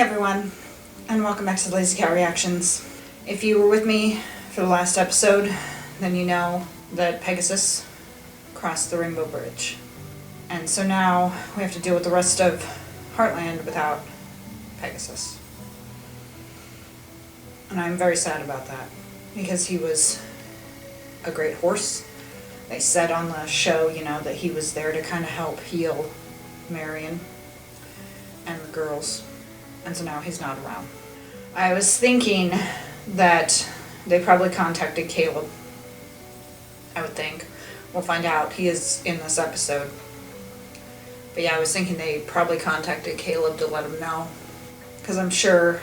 everyone, and welcome back to Lazy Cat Reactions. If you were with me for the last episode, then you know that Pegasus crossed the Rainbow Bridge. And so now we have to deal with the rest of Heartland without Pegasus. And I'm very sad about that, because he was a great horse. They said on the show, that he was there to kind of help heal Marion and the girls. And so now he's not around. I was thinking that they probably contacted Caleb. I would think. We'll find out. He is in this episode. But yeah, I was thinking they probably contacted Caleb to let him know. Because I'm sure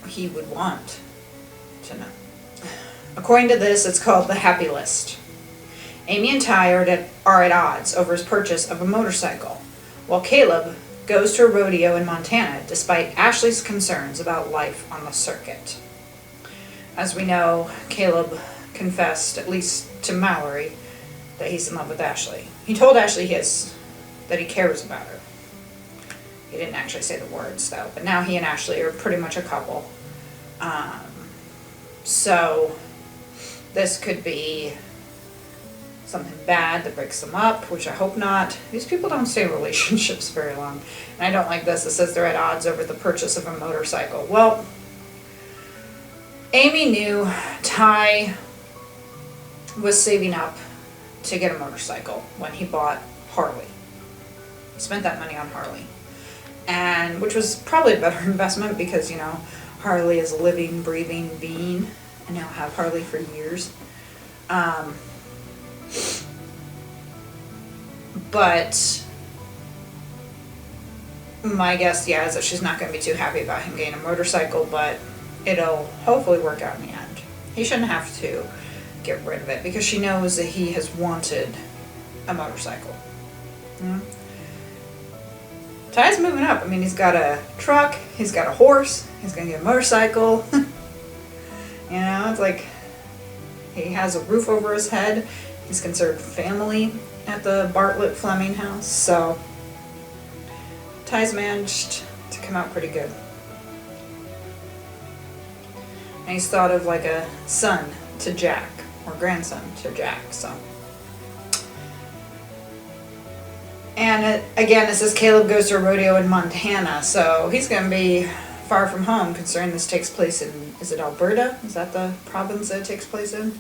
he would want to know. According to this, it's called the Happy List. Amy and Ty are at odds over his purchase of a motorcycle, while Caleb goes to a rodeo in Montana despite Ashley's concerns about life on the circuit. As we know, Caleb confessed, at least to Mallory, that he's in love with Ashley. He told Ashley that he cares about her. He didn't actually say the words though, but now he and Ashley are pretty much a couple. So this could be something bad that breaks them up, which I hope not. These people don't stay in relationships very long. And I don't like this. It says they're at odds over the purchase of a motorcycle. Well, Amy knew Ty was saving up to get a motorcycle when he bought Harley. He spent that money on Harley. And which was probably a better investment because, Harley is a living, breathing being. And he'll have Harley for years. But my guess, is that she's not going to be too happy about him getting a motorcycle, but it'll hopefully work out in the end. He shouldn't have to get rid of it because she knows that he has wanted a motorcycle. Ty's moving up. I mean, he's got a truck, he's got a horse, he's going to get a motorcycle. It's like he has a roof over his head. He's considered family at the Bartlett Fleming house, so Ty's managed to come out pretty good. And he's thought of like a son to Jack, or grandson to Jack, so. And again, it says Caleb goes to a rodeo in Montana, so he's going to be far from home, considering this takes place in, is it Alberta? Is that the province that it takes place in?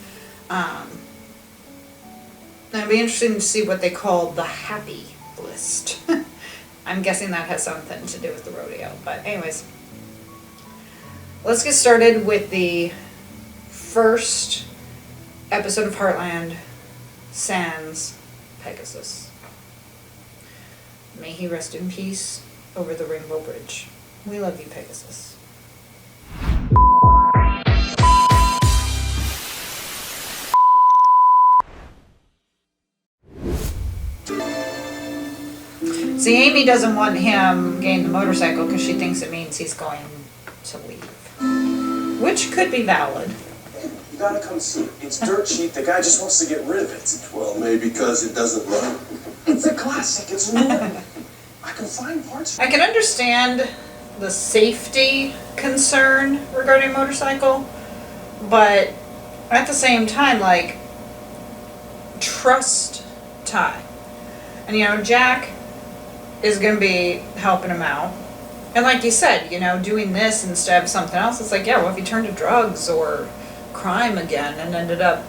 It'd be interesting to see what they call the Happy List. I'm guessing that has something to do with the rodeo. But anyways, let's get started with the first episode of Heartland, sans Pegasus. May he rest in peace over the Rainbow Bridge. We love you, Pegasus. See, Amy doesn't want him getting the motorcycle because she thinks it means he's going to leave. Which could be valid. Hey, you gotta come see it. It's dirt cheap. The guy just wants to get rid of it. Well, maybe because it doesn't run. It's a classic. It's new. I can find parts. I can understand the safety concern regarding motorcycle, but at the same time, trust Ty. And Jack is going to be helping him out. And like you said, doing this instead of something else, it's like, what if he turned to drugs or crime again and ended up,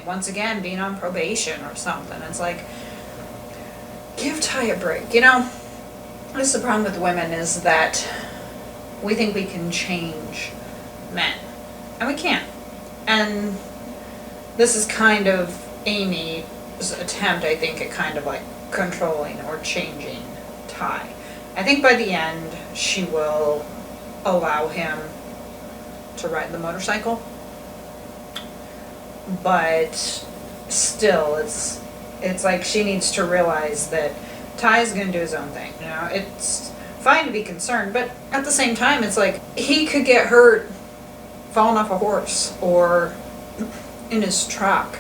once again being on probation or something. It's like, give Ty a break. This is the problem with women is that we think we can change men. And we can't. And this is kind of Amy's attempt, I think, at kind of controlling or changing Ty. I think by the end she will allow him to ride the motorcycle, but still it's like she needs to realize that Ty's gonna do his own thing. It's fine to be concerned, but at the same time it's like he could get hurt falling off a horse or in his truck.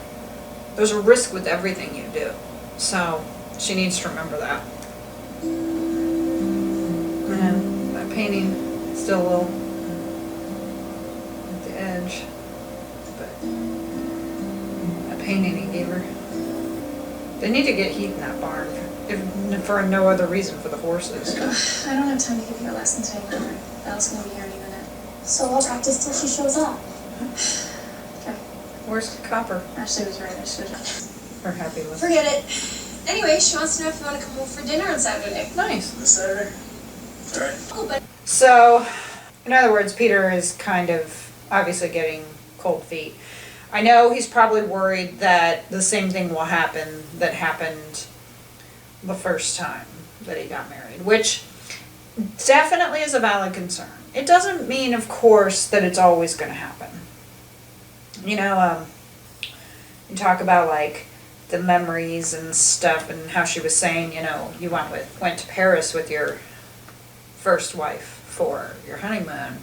There's a risk with everything you do. So she needs to remember that. painting still a little at the edge, but that painting he gave her. They need to get heat in that barn, if for no other reason for the horses. I don't have time to give you a lesson today, Mother. Belle's gonna be here any minute. So I'll practice till she shows up. Okay. Where's Copper? Ashley was right. I should have. Her happy with. Forget it. Anyway, she wants to know if you want to come home for dinner on Saturday. Nice. This Saturday? Alright. Oh, but So, in other words, Peter is kind of obviously getting cold feet. I know he's probably worried that the same thing will happen that happened the first time that he got married, which definitely is a valid concern. It doesn't mean, of course, that it's always going to happen. You know, you talk about like the memories and stuff, and how she was saying, you know, you went to Paris with your first wife for your honeymoon.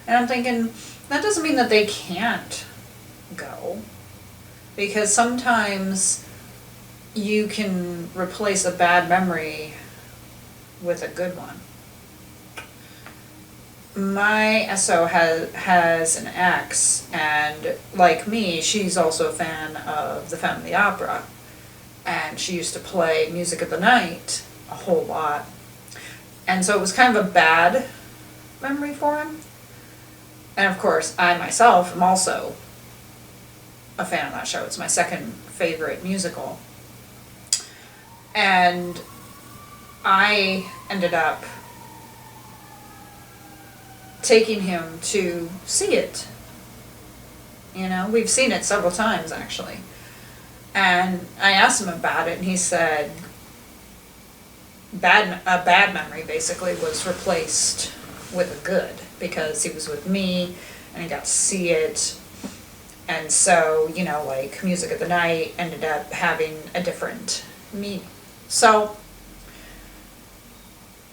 And I'm thinking, that doesn't mean that they can't go. Because sometimes you can replace a bad memory with a good one. My SO has an ex, and like me, she's also a fan of the Phantom of the Opera. And she used to play Music of the Night a whole lot. And so it was kind of a bad memory for him. And of course, I myself am also a fan of that show. It's my second favorite musical. And I ended up taking him to see it. You know, we've seen it several times actually. And I asked him about it, and he said a bad memory basically was replaced with a good, because he was with me and he got to see it. And so, you know, like Music of the Night ended up having a different meaning. So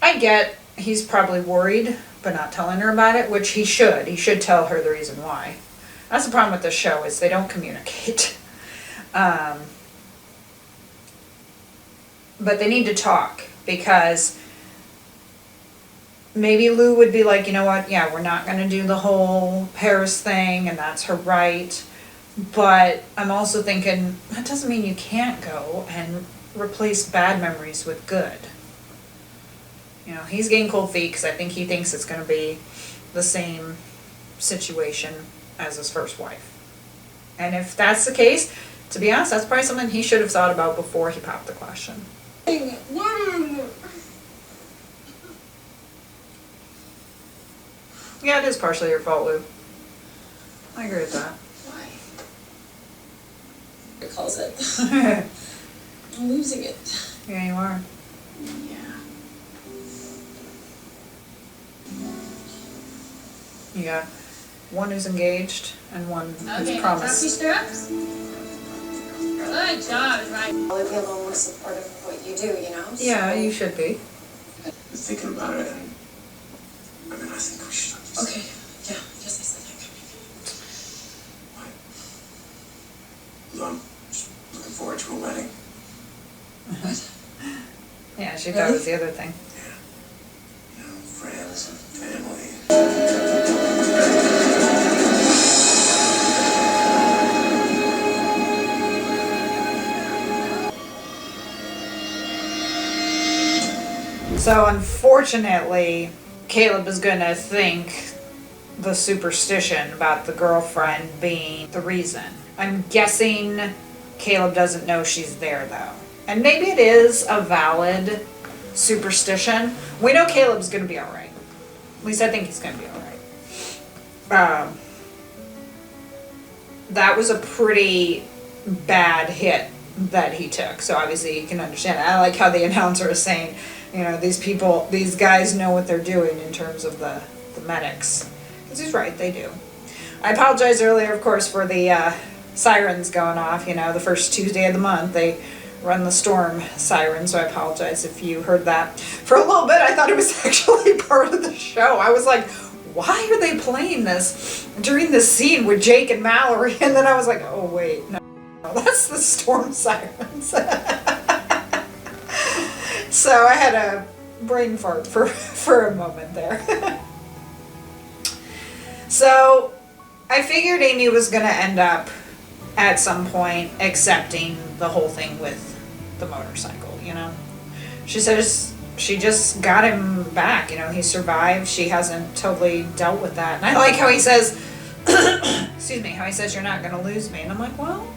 I get he's probably worried but not telling her about it, which he should. He should tell her the reason why. That's the problem with this show, is they don't communicate. But they need to talk, because maybe Lou would be like, you know what, yeah, we're not going to do the whole Paris thing, and that's her right. But I'm also thinking, that doesn't mean you can't go and replace bad memories with good. You know, he's getting cold feet because I think he thinks it's going to be the same situation as his first wife. And if that's the case, to be honest, that's probably something he should have thought about before he popped the question. Yeah, it is partially your fault, Lou. I agree with that. why? It calls it. I'm losing it. Yeah, you are. Yeah. You got one who's engaged and one who's Okay, promised. happy straps? Good job, right? I'll be a little more supportive of what you do, you know? Yeah, you should be. Been thinking about it, and I mean, I think we should just... Okay, yeah, yes, I said that. Lou, I'm just looking forward to a wedding. What? Yeah, she thought it was the other thing. You know, friends and family. So unfortunately, Caleb is gonna think the superstition about the girlfriend being the reason. I'm guessing Caleb doesn't know she's there though. And maybe it is a valid superstition. We know Caleb's gonna be alright. At least I think he's gonna be alright. That was a pretty bad hit that he took. So obviously you can understand. I like how the announcer is saying, you know, these guys know what they're doing in terms of the medics. Because he's right, they do. I apologized earlier, of course, for the sirens going off. You know, the first Tuesday of the month, they run the storm siren, so I apologize if you heard that. For a little bit, I thought it was actually part of the show. I was like, why are they playing this during this scene with Jake and Mallory? And then I was like, oh wait, no, that's the storm sirens. So I had to brain fart for a moment there. So I figured Amy was going to end up at some point accepting the whole thing with the motorcycle, you know. She says she just got him back, you know, he survived. She hasn't totally dealt with that. And I like how he says, excuse me, how he says you're not going to lose me. And I'm like, well,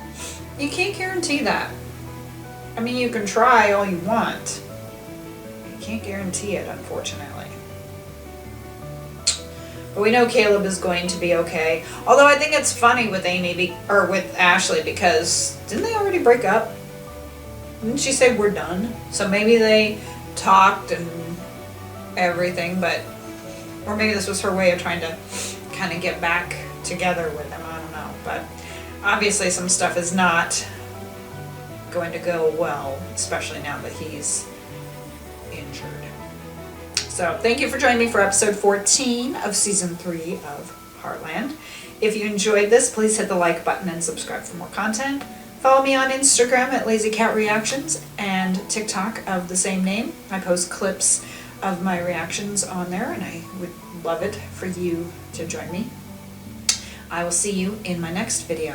you can't guarantee that. I mean, you can try all you want. You can't guarantee it, unfortunately. But we know Caleb is going to be okay. Although I think it's funny with Amy, or with Ashley, because didn't they already break up? Didn't she say we're done? So maybe they talked and everything, but, or maybe this was her way of trying to kind of get back together with him. I don't know. But obviously some stuff is not going to go well, especially now that he's injured. So thank you for joining me for episode 14 of season 3 of Heartland. If you enjoyed this, please hit the like button and subscribe for more content. Follow me on Instagram at LazyCatReactions and TikTok of the same name. I post clips of my reactions on there, and I would love it for you to join me. I will see you in my next video.